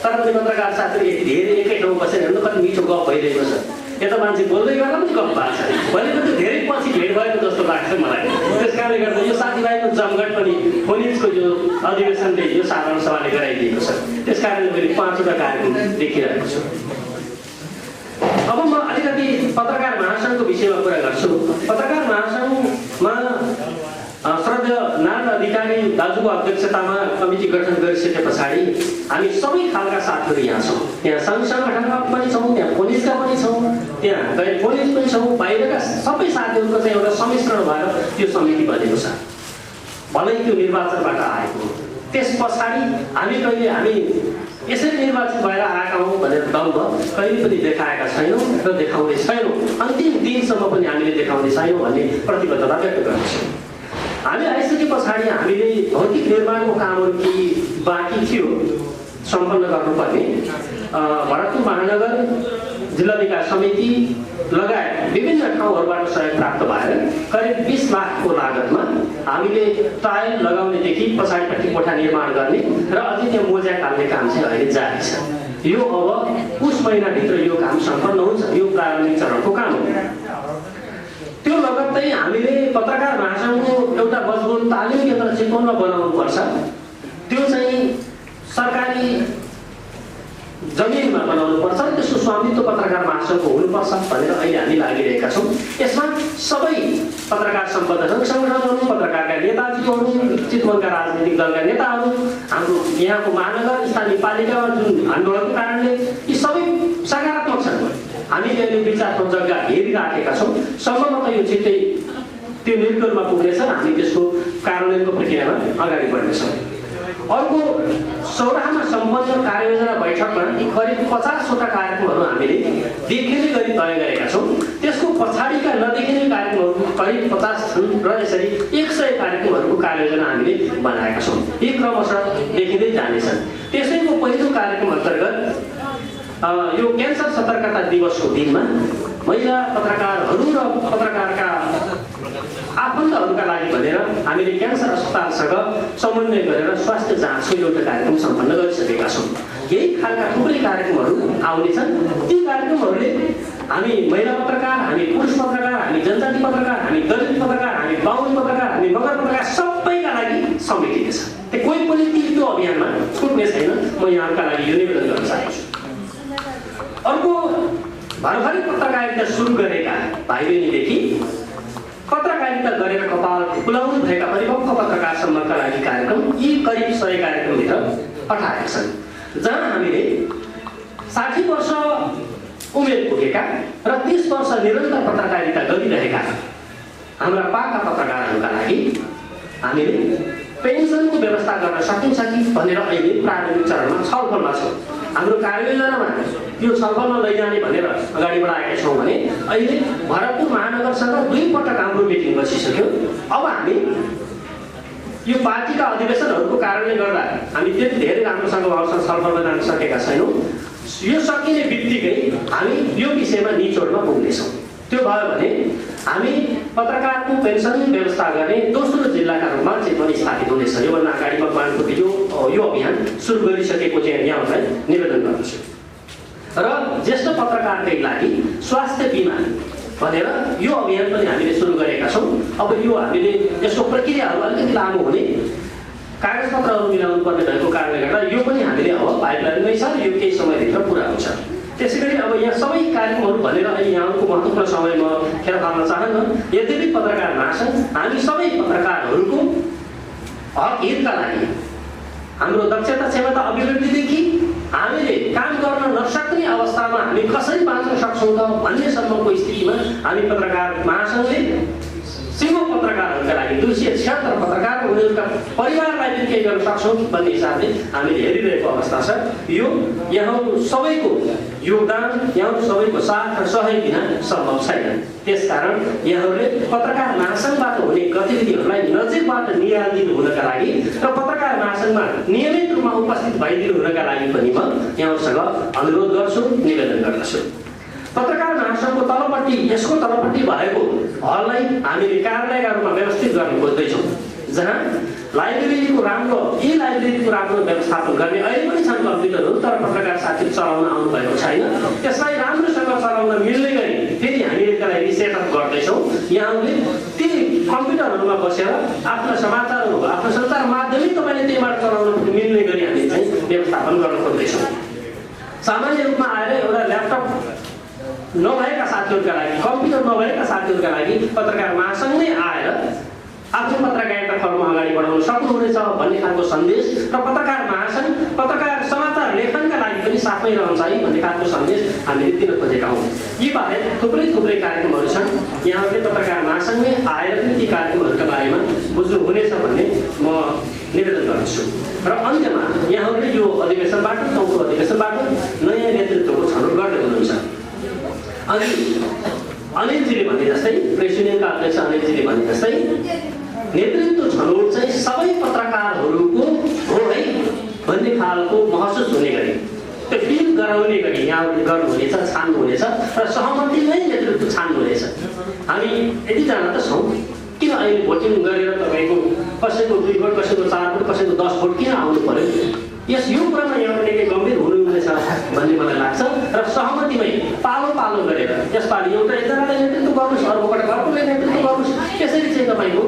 तर पनि पत्रकार साथीहरू यति धेरै एकै ठाउँ बसेर हेर्नु कति मिठो गफ भइरहेको छ। यता मान्छे बोल्दै गर्दा पनि गफ भएको छ भनेको त्यो धेरै पछि भेट भएको जस्तो लाग्छ मलाई। त्यस कारणले गर्दा यो साथीभाइको जमघट पनि पोलिसको यो अधिवेशनले, यो साधारण सभाले गराइदिएको छ। त्यस कारणले मैले 5वटा कार्यक्रम देखिरहेको छु। अब म अलिकति पत्रकार महासङ्घको विषयमा कुरा गर्छु। पत्रकार महासङ्घमा श्रद्धेय नारायण अधिकारी दाजुको अध्यक्षतामा कमिटी गठन गरिसके पछाडि हामी सबै खालका साथीहरू यहाँ छौँ। त्यहाँ सङ्घ सङ्गठनका पनि छौँ, त्यहाँ पुलिसका पनि छौँ, त्यहाँ गैर पुलिस पनि छौँ, बाहिरका सबै साथीहरूको चाहिँ एउटा सम्मिश्रण भएर यो समिति बनेको छ। भलै त्यो निर्वाचनबाट आएको, त्यस पछाडि हामी यसरी निर्वाचित भएर आएका हौँ भनेर दम्भ कहिले पनि देखाएका छैनौँ र देखाउने छैनौँ। अन्तिम दिनसम्म पनि हामीले देखाउने छैनौँ भन्ने प्रतिबद्धता व्यक्त गर्छौँ। हामी आइसके पछाडि हामीले भौतिक निर्माणको कामहरू केही बाँकी थियो सम्पन्न गर्नुपर्ने। भरतपुर महानगर जिल्ला विकास समिति लगायत विभिन्न ठाउँहरूबाट सहयोग प्राप्त भएर करिब 20 लाखको लागतमा हामीले टायल लगाउनेदेखि पछाडिपट्टि कोठा निर्माण गर्ने र अझै त्यो मोजा टाल्ने काम चाहिँ अहिले जारी छ। यो अब उस महिनाभित्र यो काम सम्पन्न हुन्छ। यो प्रारम्भिक चरणको काम हो। त्यो लगत्तै हामीले पत्रकार महासङ्घको एउटा मजबुत तालिम केन्द्र चितवनमा बनाउनुपर्छ। त्यो चाहिँ सरकारी जमिनमा बनाउनुपर्छ। त्यसको स्वामित्व पत्रकार महासङ्घको हुनुपर्छ भनेर अहिले हामी लागिरहेका छौँ। यसमा सबै पत्रकार सम्बद्ध सङ्गठनहरू, पत्रकारका नेताजीहरू, चितवनका राजनीतिक दलका नेताहरू, हाम्रो यहाँको महानगर स्थानीय पालिकामा जुन आन्दोलनको कारणले यी सबै सकारात्मक छन्। हामीले अहिले विचारको जग्गा हेरिराखेका छौँ। सम्भवतः यो छिट्टै त्यो निर्णयमा पुग्नेछ। हामी त्यसको कार्यान्वयनको प्रक्रियामा अगाडि बढ्नेछौँ। अर्को सौराहामा सम्पन्न कार्ययोजना बैठकमा करिब 50वटा कार्यक्रमहरू हामीले देखिने गरी तय गरेका छौँ। त्यसको पछाडिका नदेखिने कार्यक्रमहरू करिब 50 छन् र यसरी 100 कार्यक्रमहरूको कार्ययोजना हामीले बनाएका छौँ। यी क्रमशः देखिँदै जानेछन्। त्यसैको पहिलो कार्यक्रम अन्तर्गत यो क्यान्सर सतर्कता दिवसको दिनमा महिला पत्रकारहरू र पत्रकारका आफन्तहरूका लागि भनेर हामीले क्यान्सर अस्पतालसँग समन्वय गरेर स्वास्थ्य जाँचको एउटा कार्यक्रम सम्पन्न गरिसकेका छौँ। यही खालका थुप्रै कार्यक्रमहरू आउनेछन्। ती कार्यक्रमहरूले हामी महिला पत्रकार, हामी पुरुष पत्रकार, हामी जनजाति पत्रकार, हामी दलित पत्रकार, हामी बाहुन पत्रकार, हामी मगर पत्रकार सबैका लागि समेटिनेछ। कोही पनि त्यो अभियानमा छुट्ने छैन। म यहाँका लागि यो निवेदन गर्न चाहन्छु। अर्को भर्खरै पत्रकारिता सुरु गरेका भाइ बहिनीदेखि पत्रकारिता गरेर कपाल खुलाउनु भएका परिपक्व पत्रकारसम्मका लागि कार्यक्रम यी करिब 100 कार्यक्रमभित्र अठाएका छन्, जहाँ हामीले 60 वर्ष उमेर पुगेका र 30 वर्ष निरन्तर पत्रकारिता गरिरहेका हाम्रा पाका पत्रकारहरूका लागि हामीले पेन्सनको व्यवस्था गर्न सकिन्छ कि भनेर अहिले प्रारम्भिक चरणमा छलफलमा छौँ। हाम्रो कार्ययोजनामा यो छलफलमा लैजाने भनेर अगाडि बढाएका छौँ भने अहिले भरतपुर महानगरसँग 2 पटक हाम्रो मिटिङ बसिसक्यो। अब हामी यो पार्टीका अधिवेशनहरूको कारणले गर्दा हामी त्यति धेरै राम्रोसँग उहाँसँग छलफलमा जान सकेका छैनौँ। यो सकिने बित्तिकै हामी यो विषयमा निचोडमा पुग्नेछौँ। त्यो भयो भने हामी पत्रकारको पेन्सन व्यवस्था गर्ने दोस्रो जिल्लाका रूपमा चाहिँ पनि स्थापित हुनेछ। योभन्दा अगाडि मकवानपुरले यो अभियान सुरु गरिसकेको चाहिँ यहाँलाई निवेदन गर्दछु। र ज्येष्ठ पत्रकारकै लागि स्वास्थ्य बिमा भनेर यो अभियान पनि हामीले सुरु गरेका छौँ। अब यो हामीले यसको प्रक्रियाहरू अलिकति लामो हुने, कागजपत्रहरू मिलाउनु पर्ने भएको कारणले गर्दा यो पनि हामीले अब पाइपलाइनमै छ, यो केही समयभित्र पुरा हुन्छ। त्यसैगरी अब यहाँ सबै कार्यक्रमहरू भनेर अहिले यहाँको महत्त्वपूर्ण समय म खेर फाल्न चाहन्न। यद्यपि पत्रकार महासङ्घ हामी सबै पत्रकारहरूको हक हितका लागि हाम्रो दक्षता क्षमता अभिवृद्धिदेखि हामीले काम गर्न नसक्ने अवस्थामा हामी कसरी बाँच्न सक्छौँ त भन्नेसम्मको स्थितिमा हामी पत्रकार महासङ्घले सिङ्गो पत्रकारहरूका लागि 276 पत्रकार उनीहरूका परिवारलाई पनि केही गर्न सक्छौँ भन्ने हिसाबले हामीले हेरिरहेको अवस्था छ। यो यहाँहरू सबैको योगदान, यहाँहरू सबैको साथ र सहयोग बिना सम्भव छैन। त्यसकारण यहाँहरूले पत्रकार महासङ्घबाट हुने गतिविधिहरूलाई नजिकबाट नियालित हुनका लागि र पत्रकार महासङ्घमा नियमित रूपमा उपस्थित भइदिनु हुनका लागि पनि म यहाँहरूसँग अनुरोध गर्छु, निवेदन गर्दछु। पत्रकार महासङ्घको तलपट्टि यसको तलपट्टि भएको हललाई हामीले कार्यालयका रूपमा व्यवस्थित गर्न खोज्दैछौँ, जहाँ लाइब्रेरीको राम्रो व्यवस्थापन गर्ने अहिले पनि छन् कम्प्युटरहरू, तर पत्रकार साथीहरू चलाउन आउनु भएको छैन। त्यसलाई राम्रोसँग चलाउन मिल्ने गरी फेरि हामीले त्यसलाई रिसेटअप गर्दैछौँ। यहाँहरूले ती कम्प्युटरहरूमा बसेर आफ्नो समाचारहरू, आफ्नो सञ्चार माध्यमिक तपाईँले त्यहीबाट चलाउन मिल्ने गरी हामीले चाहिँ व्यवस्थापन गर्न खोज्दैछौँ। सामान्य रूपमा आएर एउटा ल्यापटप नभएका साथीहरूका लागि, कम्प्युटर नभएका साथीहरूका लागि पत्रकार महासङ्घ नै आएर आफ्नो पत्रकारिता फर्म अगाडि बढाउन सक्नुहुनेछ भन्ने खालको सन्देश र पत्रकार महासङ्घ पत्रकार समाचार लेखनका लागि पनि साथमै रहन्छ है भन्ने खालको सन्देश हामीले दिन खोजेका हौँ। यी बाहेक थुप्रै कार्यक्रमहरू छन्। यहाँहरूले पत्रकार महासङ्घमै आएर पनि ती कार्यक्रमहरूका बारेमा बुझ्नुहुनेछ भन्ने म निवेदन गर्दछु। र अन्त्यमा यहाँहरूले यो अधिवेशनबाट, चौथो अधिवेशनबाट नयाँ नेतृत्वको छनौट गर्दै हुनुहुन्छ। अनि अनिलजीले भने जस्तै, प्रेसिडेन्टका अध्यक्ष अनिलजीले भने जस्तै नेतृत्व छनौट चाहिँ सबै पत्रकारहरूको हो है भन्ने खालको महसुस हुने गरी, त्यो फिल गराउने गरी यहाँहरूले गर्नुहुनेछ, छान्नुहुनेछ र सहमतिमै नेतृत्व छान्नुहुनेछ। हामी यति जाना त छौँ, किन अहिले भोटिङ गरेर तपाईँको कसैको 2 भोट, कसैको 4 भोट, कसैको 10 भोट किन आउनु पर्यो? यो कुरामा यहाँले निकै गम्भीर हुनुहुनेछ भन्ने मलाई लाग्छ। र सहमतिमै पालो गरेर यसपालि एउटा एकजनाले नेतृत्व गर्नुहोस्, अर्कोबाट अर्कोले नेतृत्व गर्नुहोस्, त्यसरी चाहिँ तपाईँको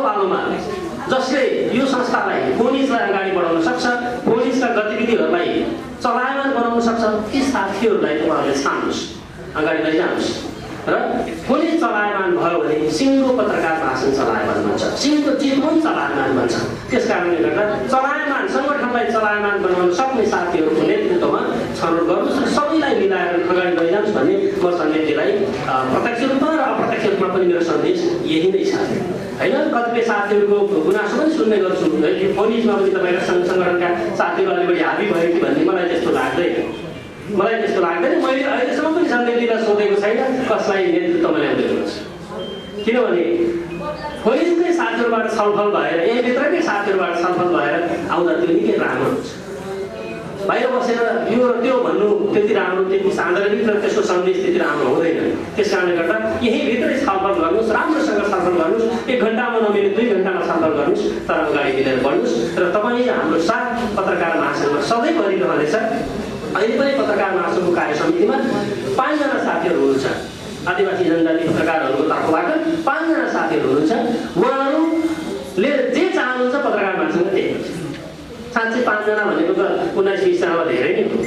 पालोमा जसले यो संस्थालाई, फोनिसलाई अगाडि बढाउन सक्छ, फोनिसका गतिविधिहरूलाई चलायमान बनाउन सक्छ, ती साथीहरूलाई तपाईँहरूले छान्नुहोस्, अगाडि लैजानुहोस्। र फोनिस चलायमान भयो भने सिङ्गो पत्रकार महासङ्घ चलायमान भन्छ, सिङ्गो चितवन चलायमान भन्छ। त्यस कारणले गर्दा चलायमान सङ्गठनलाई चलायमान बनाउन सक्ने साथीहरूको नेतृत्वमा छनौट छनौट गर्नुहोस् र सबैलाई मिलाएर अगाडि लैजानुहोस् भन्ने म सन्देशजीलाई प्रत्यक्ष रूपमा र अप्रत्यक्ष रूपमा पनि मेरो सन्देश यही नै छ होइन। कतिपय साथीहरूको गुनासो पनि सुन्ने गर्छु है कि फोनिजमा पनि तपाईँका सङ्गठनका साथीहरू अलि बढी हाबी भयो कि भन्ने मलाई त्यस्तो लाग्दैन। मैले अहिलेसम्म पनि सन्देशजीलाई सोधेको छैन कसलाई नेतृत्वमा ल्याउँदै हुनुहुन्छ, किनभने फोनिजकै साथीहरूबाट छलफल भएर यहीँभित्रकै साथीहरूबाट छलफल भएर आउँदा त्यो निकै राम्रो हुन्छ। बाहिर बसेर यो र त्यो भन्नु त्यति राम्रो, त्यति सान्दर्भिक र त्यसको सन्देश त्यति राम्रो हुँदैन। त्यस कारणले गर्दा यहीँभित्रै छलफल गर्नुहोस्, राम्रोसँग छलफल गर्नुहोस्, 1 घन्टामा नमिले 2 घन्टामा छलफल गर्नुहोस्, तर अगाडि लिएर बढ्नुहोस् र तपाईँ हाम्रो साथ पत्रकार महासङ्घमा सधैँभरि रहनेछ। अहिले पनि पत्रकार महासङ्घको कार्य समितिमा 5 जना साथीहरू हुनुहुन्छ। आदिवासी जनजाति पत्रकारहरूको तर्फबाट 5 जना साथीहरू हुनुहुन्छ। उहाँहरूले जे चाहनुहुन्छ पत्रकार महासङ्घ त्यही हुन्छ। साँच्चै 5 जना भनेको त 1920 सालमा धेरै नै हो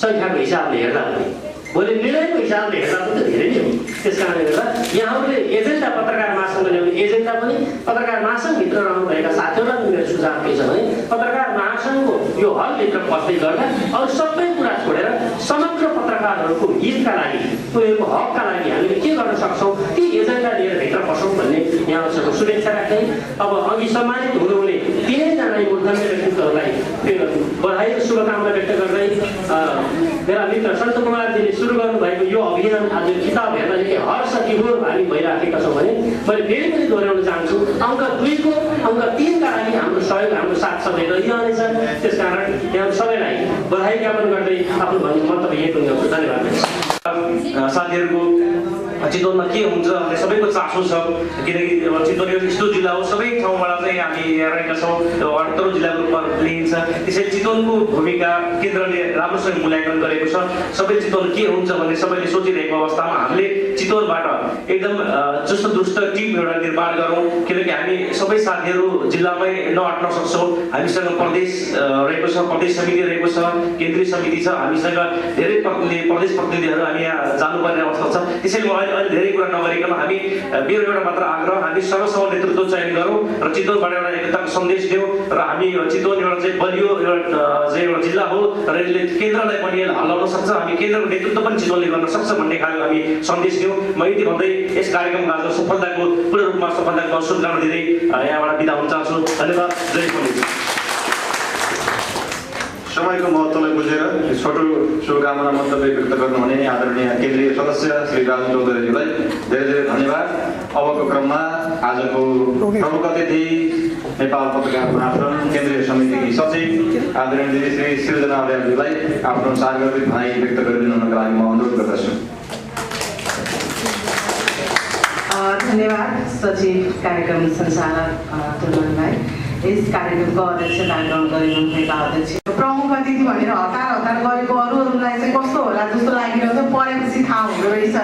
सङ्ख्याको हिसाबले हेर्दा पनि, भोलि निर्णयको हिसाबले हेर्दा पनि त धेरै नै हो। त्यस कारणले गर्दा यहाँहरूले एजेन्डा पत्रकार महासङ्घ ल्याउने एजेन्डा पनि पत्रकार महासङ्घभित्र रहनुभएका साथीहरूलाई पनि मेरो सुझाव के छ भने पत्रकार महासङ्घको यो हलभित्र बस्दै गर्दा अरू सबै कुरा छोडेर समग्र पत्रकारहरूको हितका लागि, उनीहरूको हकका लागि हामीले के गर्न सक्छौँ ती एजेन्डा लिएर भित्र बसौँ भन्ने यहाँहरूसँग शुभेच्छा राख्दै अब अघि सम्मानित हुनुहुने 3 जना मूर्धन्य व्यक्तित्वहरूलाई बधाई र शुभकामना व्यक्त गर्दै मेरा मित्र सन्त कुमारजीले सुरु गर्नुभएको यो अभियान आज किताब हेर्दा निकै हर्ष विभोर हामी भइराखेका छौँ भने मैले फेरि पनि दोहोऱ्याउन चाहन्छु अङ्क 2 को अङ्क 3 का लागि हाम्रो सहयोग, हाम्रो साथ सबै रहिरहनेछ। त्यसकारण यहाँ सबैलाई बधाई ज्ञापन गर्दै आफ्नो भन्ने मन्तव्य यही पनि गर्छु। धन्यवाद। साथीहरूको चितवनमा के हुन्छ भन्ने सबैको चासो छ, किनकि चितवन यो यस्तो जिल्ला हो सबै ठाउँबाट चाहिँ हामी रहेका छौँ, 78 जिल्लाको रूपमा लिइन्छ। त्यसैले चितवनको भूमिका केन्द्रले राम्रोसँग मूल्याङ्कन गरेको छ। सबै चितवन के हुन्छ भन्ने सबैले सोचिरहेको अवस्थामा हामीले चितवनबाट एकदम जस्तो दुष्ट टिम एउटा निर्माण गरौँ, किनकि हामी सबै साथीहरू जिल्लामै नअट्न सक्छौँ। हामीसँग प्रदेश रहेको छ, प्रदेश समिति रहेको छ, केन्द्रीय समिति छ, हामीसँग धेरै प्रदेश प्रतिनिधिहरू हामी यहाँ जानुपर्ने अवस्था छ। त्यसैले अहिले धेरै कुरा नगरिकन हामी मेरो एउटा मात्र आग्रह, हामी सर्वसम्म नेतृत्व चयन गरौँ र चितवनबाट एउटा एकताको सन्देश दिउँ र हामी चितवन एउटा चाहिँ बलियो एउटा जिल्ला हो र यसले केन्द्रलाई पनि हल्लाउन सक्छ, हामी केन्द्रको नेतृत्व पनि चितवनले गर्न सक्छ भन्ने खालको हामी सन्देश दिउँ। म यति भन्दै यस कार्यक्रमको आज सफलताको पूर्ण रूपमा सफलताको शुभकामना दिँदै यहाँबाट बिदा हुन चाहन्छु। धन्यवाद। जय फोनिज। समयको महत्त्वलाई बुझेर छोटो शुभकामना मन्तव्य व्यक्त गर्नुहुने आदरणीय केन्द्रीय सदस्य श्री राजु चौधरीज्यूलाई धेरै धेरै धन्यवाद। अबको क्रममा आजको प्रमुख अतिथि नेपाल पत्रकार महासङ्घ केन्द्रीय समितिकी सचिव आदरणीय श्री सृजना अर्यालज्यूलाई आफ्नो सार्वजनिक भनाइ व्यक्त गरिदिनुका लागि म अनुरोध गर्दछु। धन्यवाद सचिव कार्यक्रम सञ्चालक तुलनलाई, यस कार्यक्रमको अध्यक्षता ग्रहण गरिरहनुभएका अध्यक्ष प्रमुख अतिथि भनेर हतार गरेको अरूहरूलाई चाहिँ कस्तो होला जस्तो लागिरहन्छ, पढेपछि थाहा हुँदो रहेछ।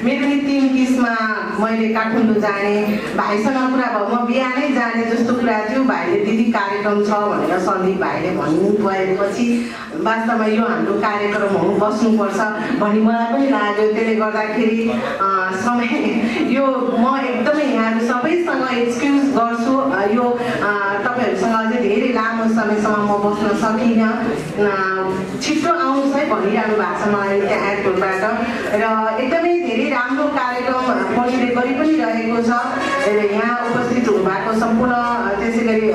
मेरो नि 3 किसमा मैले काठमाडौँ जाने भाइसँग कुरा भयो, म बिहानै जाने जस्तो कुरा थियो। भाइले दिदी कार्यक्रम छ भनेर सन्दीप भाइले भन्नुभएपछि वास्तवमा यो हाम्रो कार्यक्रम हो, बस्नुपर्छ भन्ने मलाई पनि लाग्यो। त्यसले गर्दाखेरि समय यो म एकदमै यहाँहरू सबैसँग एक्सक्युज गर्छु, यो तपाईँहरूसँग अझै धेरै लामो समयसम्म म बस्न सकिनँ। छिटो आउनुहोस् है भनिरहनु भएको छ मलाई त्यहाँ एयरपोर्टबाट र एकदमै धेरै राम्रो कार्यक्रम फोनले गरि पनि रहेको छ। यहाँ उपस्थित हुनुभएको सम्पूर्ण त्यसै गरी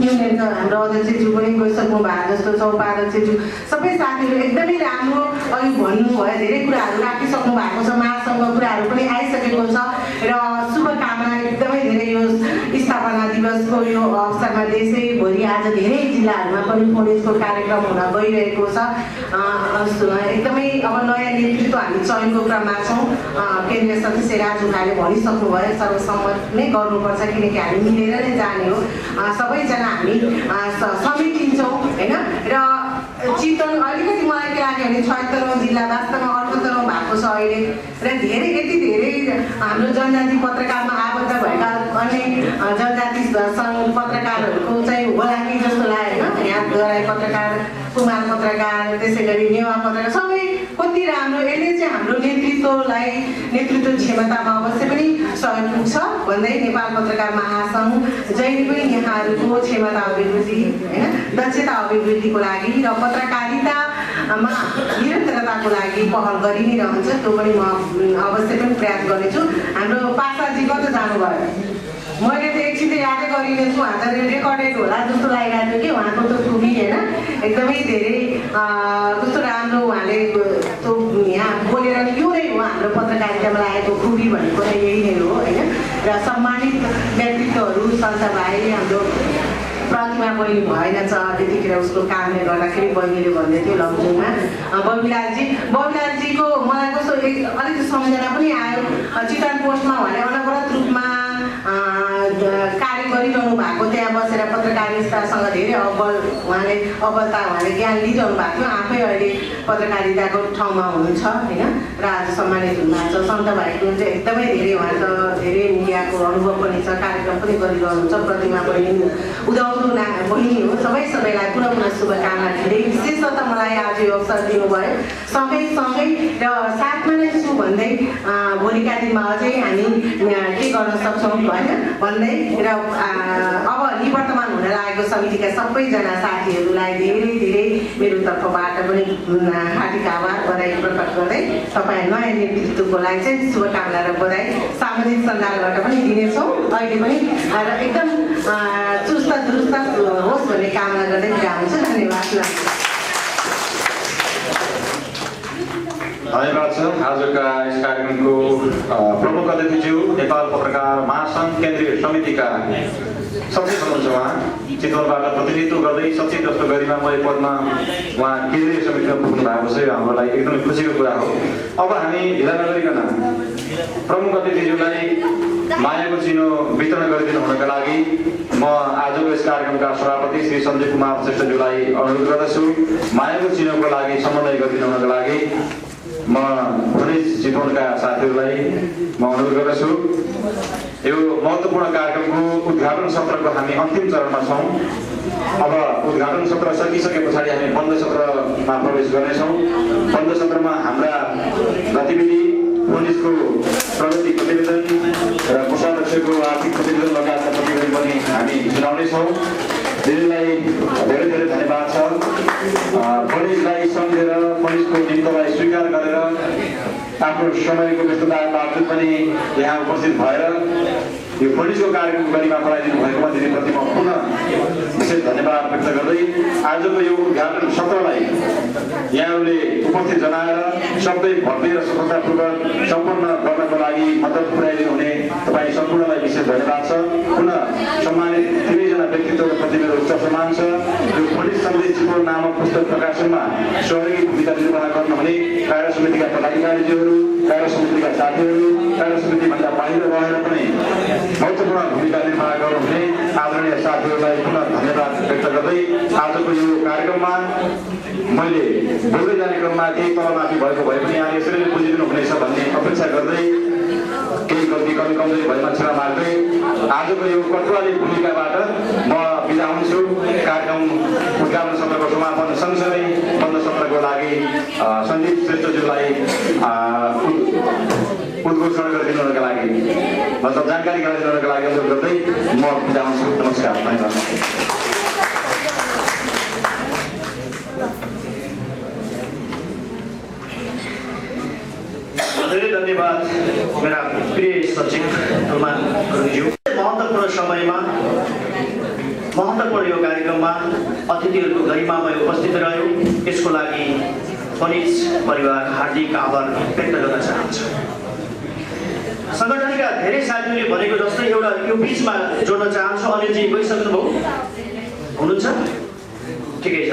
युनियनका हाम्रो अध्यक्षज्यू पनि गइसक्नु भएको जस्तो छ, उपाध्यक्षज्यू सबै साथीहरू एकदमै राम्रो अघि भन्नुभयो, धेरै कुराहरू राखिसक्नु भएको छ, महासङ्घको कुराहरू पनि आइसकेको छ र शुभकामना एकदमै धेरै यो स्थापना दिवसको यो अवसरमा देशैभरि आज धेरै जिल्लाहरूमा पनि फोनिजको कार्यक्रम हुन गइरहेको छ। एकदमै अब नयाँ नेतृत्व हामी चयनको क्रममा छौँ। केन्द्रीय सदस्य राजु भाइले भनिसक्नुभयो सर्वसम्मत नै गर्नुपर्छ, किनकि हामी मिलेर नै जाने हो। सबैजना हामी समेटिन्छौँ होइन। र चितवन अलिकति मलाई के लाग्यो भने 76औं जिल्ला वास्तवमा 78औं भएको छ अहिले र धेरै यति धेरै हाम्रो जनजाति पत्रकारमा आबद्ध भएका अन्य जनजाति सङ्घ पत्रकारहरूको चाहिँ होला कि जस्तो लाग्यो होइन। यहाँ दराई पत्रकार, कुमार पत्रकार, त्यसै गरी नेवा पत्रकार सबै कति राम्रो। यसले चाहिँ हाम्रो नेतृत्व क्षमतामा अवश्य पनि सहयोग पुग्छ भन्दै नेपाल पत्रकार महासङ्घ जहिले पनि यहाँहरूको क्षमता अभिवृद्धि होइन, दक्षता अभिवृद्धिको लागि र पत्रकारिता निरन्तरताको लागि पहल गरि नै रहन्छ। त्यो पनि म अवश्य पनि प्रयास गर्नेछु। हाम्रो पासाजी कता जानुभयो? मैले त एकछिन त यादै गरिरहेछु, उहाँ त रेकर्डेड होला जस्तो लागिरहेको थियो कि उहाँको त्यो खुबी होइन एकदमै धेरै कस्तो राम्रो उहाँले त्यो यहाँ बोलेर यो नै हो हाम्रो पत्रकारितामा लागेको खुबी भनेको त यही नै हो होइन। र सम्मानित व्यक्तित्वहरू सन्त भाइ हाम्रो प्रतिमा बहिनी भएन छ त्यतिखेर उसको कामले गर्दाखेरि बहिनीले भन्दै थियो लमजुङमा बबिलालजीको मलाई कस्तो अलिकति सम्झना पनि आयो। चितवन पोस्टमा उहाँले अनवरत रूपमा कार्य गरिरहनु भएको, त्यहाँ बसेर पत्रकारितासँग धेरै अव्वलता उहाँले ज्ञान लिइरहनु भएको थियो। आफै अहिले पत्रकारिताको ठाउँमा हुनुहुन्छ होइन र आज सम्मानित हुनुहुन्छ। सन्त भाइको चाहिँ एकदमै धेरै उहाँ त धेरै मिडियाको अनुभव पनि छ, कार्यक्रम पनि गरिरहनुहुन्छ। प्रतिमा बहिनी उदाउँदो बहिनी हो। सबैलाई पुनः शुभकामना दिँदै विशेषतः मलाई आज यो अवसर दिनुभयो सँगै र साथमा नै छु भन्दै भोलिका दिनमा अझै हामी के गर्न सक्छौँ होइन भन्दै र अब निवर्तमान हुन लागेको समितिका सबैजना साथीहरूलाई धेरै मेरो तर्फबाट पनि हार्दिक आभार बधाई प्रकट गर्दै तपाईँ नयाँ नेतृत्वको लागि चाहिँ शुभकामना र बधाई सामाजिक सञ्जालबाट पनि दिनेछौँ। अहिले पनि र एकदम चुस्त दुरुस्त होस् भन्ने कामना गर्दै बिदा हुन्छु। धन्यवाद। धन्यवाद छ। आजका यस कार्यक्रमको प्रमुख अतिथिज्यू नेपाल पत्रकार महासङ्घ केन्द्रीय समितिका सचिव हुनुहुन्छ। उहाँ चितवनबाट प्रतिनिधित्व गर्दै सचिव जस्तो गरिमामय पदमा उहाँ केन्द्रीय समितिमा पुग्नु भएको छ। यो हाम्रो लागि एकदमै खुसीको कुरा हो। अब हामी ढिला नगरिकन प्रमुख अतिथिज्यूलाई मायाको चिनो वितरण गरिदिनु हुनका लागि म आजको यस कार्यक्रमका सभापति श्री सञ्जय कुमार श्रेष्ठज्यूलाई अनुरोध गर्दछु। मायाको चिनोको लागि समन्वय गरिदिनु हुनका लागि म पुलिस चितवनका साथीहरूलाई म अनुरोध गर्दछु। यो महत्त्वपूर्ण कार्यक्रमको उद्घाटन सत्रको हामी अन्तिम चरणमा छौँ। अब उद्घाटन सत्र सकिसके पछाडि हामी बन्द सत्रमा प्रवेश गर्नेछौँ। बन्द सत्रमा हाम्रा गतिविधि, पुलिसको प्रगति प्रतिवेदन र कोषाध्यक्षको आर्थिक प्रतिवेदन लगायतका प्रतिवेदन पनि हामी सुनाउनेछौँ। दिदीलाई धेरै धन्यवाद छ। पुलिसलाई सम्झेर पुलिसको निम्तलाई स्वीकार गरेर आफ्नो समयको व्यस्तता बावजुद पनि यहाँ उपस्थित भएर यो पुलिसको कार्यक्रम गरिमा गराइदिनु भएकोमा दिदीप्रति म पुनः विशेष धन्यवाद व्यक्त गर्दै आजको यो उद्घाटन सत्रलाई यहाँहरूले उपस्थित जनाएर सबै भव्य र सफलतापूर्वक सम्पन्न गर्नको लागि मद्दत पुर्याइदिनु हुने तपाईँ सम्पूर्णलाई विशेष धन्यवाद छ। पुनः सम्मानित तिनैजना व्यक्तित्वको प्रति मेरो उच्च सम्मान छ। यो पुलिस सन्देश चितवन नामक पुस्तक प्रकाशनमा सहयोगी भूमिका निर्वाह गर्नुहुने कार्य समितिका पदाधिकारीज्यूहरू, कार्य समितिका साथीहरू, कार्य समितिभन्दा बाहिर रहेर पनि महत्त्वपूर्ण भूमिका निर्वाह गर्नुहुने आदरणीय साथीहरूलाई पुनः धन्यवाद व्यक्त गर्दै आजको यो कार्यक्रममा मैले बोल्दै जाने क्रममा केही तलमाथि भएको भए पनि यहाँ यसरी नै बुझिदिनु हुनेछ भन्ने अपेक्षा गर्दै केही गल्ती कमी कमजोरी भएमा क्षमा माग्दै आजको यो कटुवाली भूमिकाबाट म बिदा हुन्छु। कार्यक्रम उद्घाटन सत्रको समापन सँगसँगै बन्द सत्रको लागि सञ्जीव श्रेष्ठज्यूलाई उद्घोषण गरिदिनुका लागि मतलब जानकारी गराइदिनुका लागि अनुरोध गर्दै म बिदा हुन्छु। नमस्कार। धन्यवाद। धेरै धन्यवाद मेरा प्रिय सचिव रुमान गुरुज्यू। महत्त्वपूर्ण समयमा महत्त्वपूर्ण यो कार्यक्रममा अतिथिहरूको गरिमामय उपस्थित रह्यो, यसको लागि पुलिस परिवार हार्दिक आभार व्यक्त गर्न चाहन्छु। सङ्गठनका धेरै साथीहरूले भनेको जस्तै एउटा यो बिचमा जोड्न चाहन्छु। अनिलजी गइसक्नुभयो हुनुहुन्छ? ठिकै छ।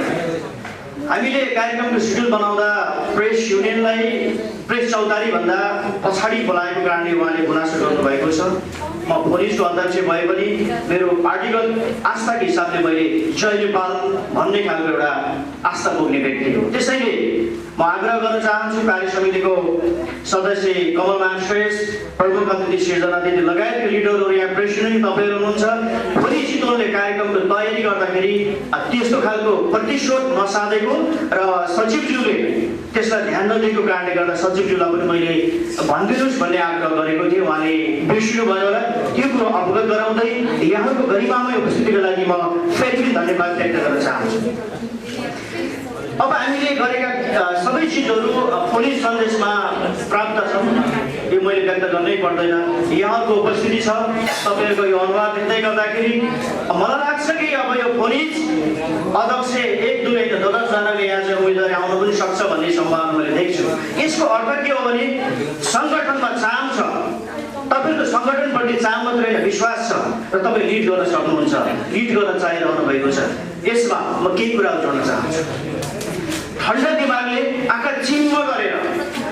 हामीले कार्यक्रमको सिड्युल बनाउँदा प्रेस युनियनलाई प्रेस चौतारी भन्दा पछाडि बोलाएको कारणले उहाँले गुनासो गर्नुभएको छ। म पुलिसको अध्यक्ष भए पनि मेरो पार्टीगत आस्थाको हिसाबले मैले जय नेपाल भन्ने खालको एउटा आस्था बोक्ने व्यक्ति हो। त्यसैले म आग्रह गर्न चाहन्छु कार्य समितिको सदस्य कमलमान श्रेष्ठ, प्रमुख अतिथि सिर्जना दिदी लगायतका लिडरहरू यहाँ प्रेस युनियन तपाईँहरू हुनुहुन्छ। भोलि चितवनले कार्यक्रमको तयारी गर्दाखेरि त्यस्तो खालको प्रतिशोध नसाधेको र सचिवज्यूले त्यसलाई ध्यान नदिएको कारणले गर्दा सचिवज्यूलाई पनि मैले भनिदिनुहोस् भन्ने आग्रह गरेको थिएँ। उहाँले बिर्सिनुभयो होला। त्यो कुरो अवगत गराउँदै यहाँको गरिमामय उपस्थितिको लागि म फेरि पनि धन्यवाद व्यक्त गर्न चाहन्छु। अब हामीले गरेका सबै चिजहरू फोनी सन्देशमा प्राप्त छन्, यो मैले व्यक्त गर्नै पर्दैन। यहाँको उपस्थिति छ, तपाईँहरूको यो अनुवाद हेर्दै गर्दाखेरि मलाई लाग्छ कि अब यो फोनिज अध्यक्ष 1, 2 होइन 10 जनाले यहाँ चाहिँ उम्मेदवारी आउन पनि सक्छ भन्ने सम्भावना मैले देख्छु। यसको अर्थ के हो भने सङ्गठनमा चाम छ, तपाईँको सङ्गठनप्रति चाम मात्रै होइन विश्वास छ र तपाईँ लिड गर्न सक्नुहुन्छ, लिड गर्न चाहिरहनु भएको छ। यसमा म केही कुराहरू जोड्न चाहन्छु। ठन्डा दिमागले आँखा चिम्म गरेर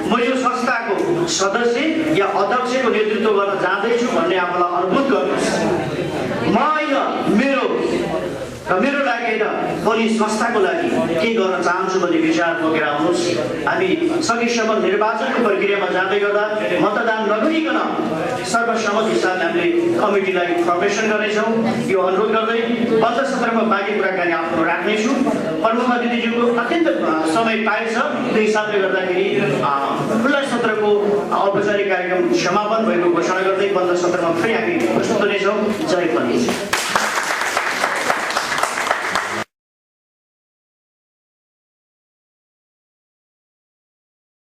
म यो संस्थाको सदस्य या अध्यक्षको नेतृत्व गर्न जाँदैछु भन्ने आफूलाई अनुभूत गर्नुहोस्। म होइन मेरो लागि होइन, पनि संस्थाको लागि के गर्न चाहन्छु भन्ने विचार बोकेर आउनुहोस्। हामी सकेसम्म निर्वाचनको प्रक्रियामा जाँदै गर्दा मतदान नगरिकन सर्वसम्मत हिसाबले हामीले कमिटीलाई फर्मेसन गर्नेछौँ। यो अनुरोध गर्दै बन्द सत्रमा बाँकी कुराकानी आफ्नो राख्नेछु। प्रमुख अतिथिज्यूको अत्यन्त समय टाइट छ, त्यो हिसाबले गर्दाखेरि खुल्ला सत्रको औपचारिक कार्यक्रम समापन भएको घोषणा गर्दै बन्द सत्रमा फेरि हामी प्रस्तुत हुनेछौँ। जय फनिज।